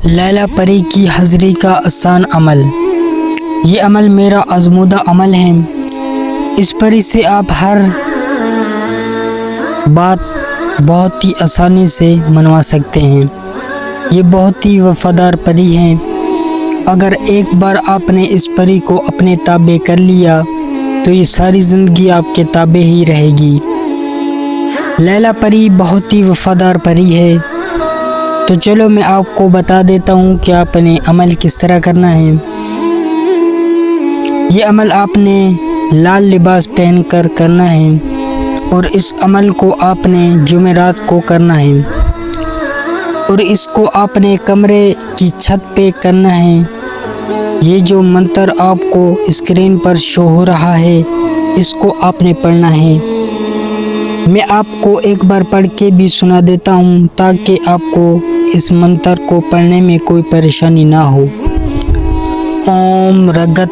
لیلا پری کی حاضری کا آسان عمل۔ یہ عمل میرا آزمودہ عمل ہے۔ اس پری سے آپ ہر بات بہت ہی آسانی سے منوا سکتے ہیں۔ یہ بہت ہی وفادار پری ہے۔ اگر ایک بار آپ نے اس پری کو اپنے تابع کر لیا تو یہ ساری زندگی آپ کے تابع ہی رہے گی۔ لیلا پری بہت ہی وفادار پری ہے۔ تو چلو میں آپ کو بتا دیتا ہوں کہ آپ نے عمل کس طرح کرنا ہے۔ یہ عمل آپ نے لال لباس پہن کر کرنا ہے اور اس عمل کو آپ نے جمعرات کو کرنا ہے اور اس کو آپ نے کمرے کی چھت پہ کرنا ہے۔ یہ جو منتر آپ کو اسکرین پر شو ہو رہا ہے اس کو آپ نے پڑھنا ہے۔ میں آپ کو ایک بار پڑھ کے بھی سنا دیتا ہوں تاکہ آپ کو اس منتر کو پڑھنے میں کوئی پریشانی نہ ہو۔ اوم رگت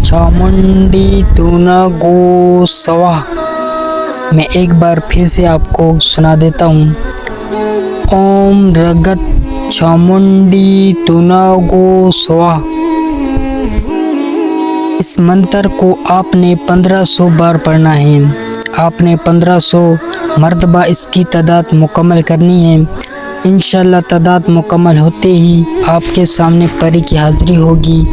چامنڈی تونگو سواہ۔ میں ایک بار پھر سے آپ کو سنا دیتا ہوں۔ اوم رگت چامنڈی تونگو سواہ۔ اس منتر کو آپ نے 1500 بار پڑھنا ہے۔ آپ نے 1500 مرتبہ اس کی تعداد مکمل کرنی ہے۔ انشاءاللہ تعداد مکمل ہوتے ہی آپ کے سامنے پری کی حاضری ہوگی۔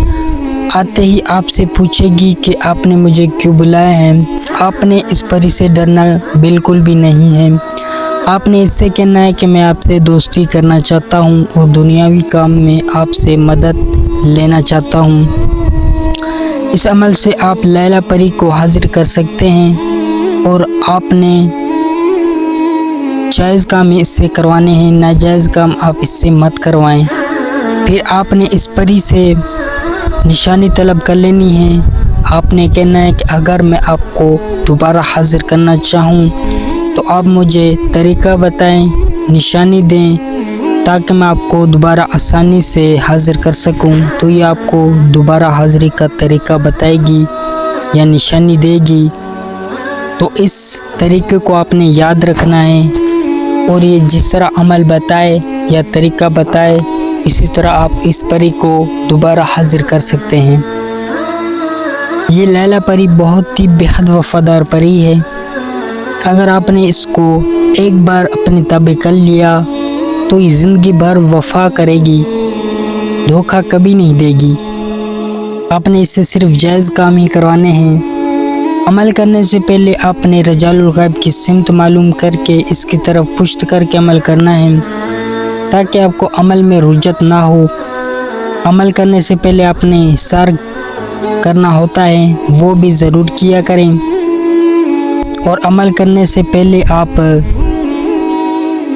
آتے ہی آپ سے پوچھے گی کہ آپ نے مجھے کیوں بلایا ہے۔ آپ نے اس پری سے ڈرنا بالکل بھی نہیں ہے۔ آپ نے اس سے کہنا ہے کہ میں آپ سے دوستی کرنا چاہتا ہوں اور دنیاوی کام میں آپ سے مدد لینا چاہتا ہوں۔ اس عمل سے آپ لیلا پری کو حاضر کر سکتے ہیں اور آپ نے جائز کام اس سے کروانے ہیں، ناجائز کام آپ اس سے مت کروائیں۔ پھر آپ نے اس پری سے نشانی طلب کر لینی ہے۔ آپ نے کہنا ہے کہ اگر میں آپ کو دوبارہ حاضر کرنا چاہوں تو آپ مجھے طریقہ بتائیں، نشانی دیں تاکہ میں آپ کو دوبارہ آسانی سے حاضر کر سکوں۔ تو یہ آپ کو دوبارہ حاضری کا طریقہ بتائے گی یا نشانی دے گی۔ تو اس طریقے کو آپ نے یاد رکھنا ہے اور یہ جس طرح عمل بتائے یا طریقہ بتائے اسی طرح آپ اس پری کو دوبارہ حاضر کر سکتے ہیں۔ یہ لیلا پری بہت ہی بےحد وفادار پری ہے۔ اگر آپ نے اس کو ایک بار اپنے تابع کر لیا تو یہ زندگی بھر وفا کرے گی، دھوکہ کبھی نہیں دے گی۔ آپ نے اس سے صرف جائز کام ہی کروانے ہیں۔ عمل کرنے سے پہلے آپ نے رجال الغیب کی سمت معلوم کر کے اس کی طرف پشت کر کے عمل کرنا ہے تاکہ آپ کو عمل میں رجت نہ ہو۔ عمل کرنے سے پہلے آپ نے سار کرنا ہوتا ہے، وہ بھی ضرور کیا کریں اور عمل کرنے سے پہلے آپ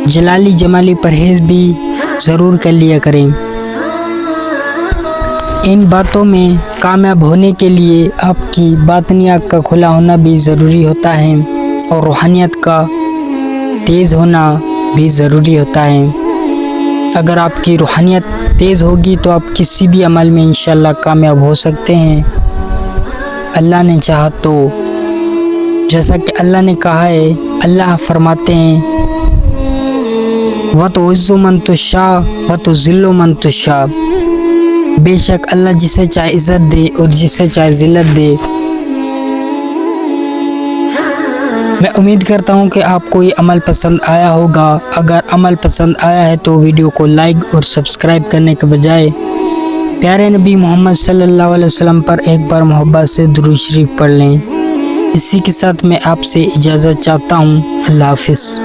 جلالی جمالی پرہیز بھی ضرور کر لیا کریں۔ ان باتوں میں کامیاب ہونے کے لیے آپ کی باطنی آنکھ کا کھلا ہونا بھی ضروری ہوتا ہے اور روحانیت کا تیز ہونا بھی ضروری ہوتا ہے۔ اگر آپ کی روحانیت تیز ہوگی تو آپ کسی بھی عمل میں انشاءاللہ کامیاب ہو سکتے ہیں، اللہ نے چاہا تو۔ جیسا کہ اللہ نے کہا ہے، اللہ فرماتے ہیں وَتُعِزُّ مَن تَشَاءُ وَتُذِلُّ مَن تَشَاءُ۔ بے شک اللہ جسے چاہے عزت دے اور جسے چاہے ذلت دے۔ میں امید کرتا ہوں کہ آپ کو یہ عمل پسند آیا ہوگا۔ اگر عمل پسند آیا ہے تو ویڈیو کو لائک اور سبسکرائب کرنے کے بجائے پیارے نبی محمد صلی اللہ علیہ وسلم پر ایک بار محبت سے درود شریف پڑھ لیں۔ اسی کے ساتھ میں آپ سے اجازت چاہتا ہوں۔ اللہ حافظ۔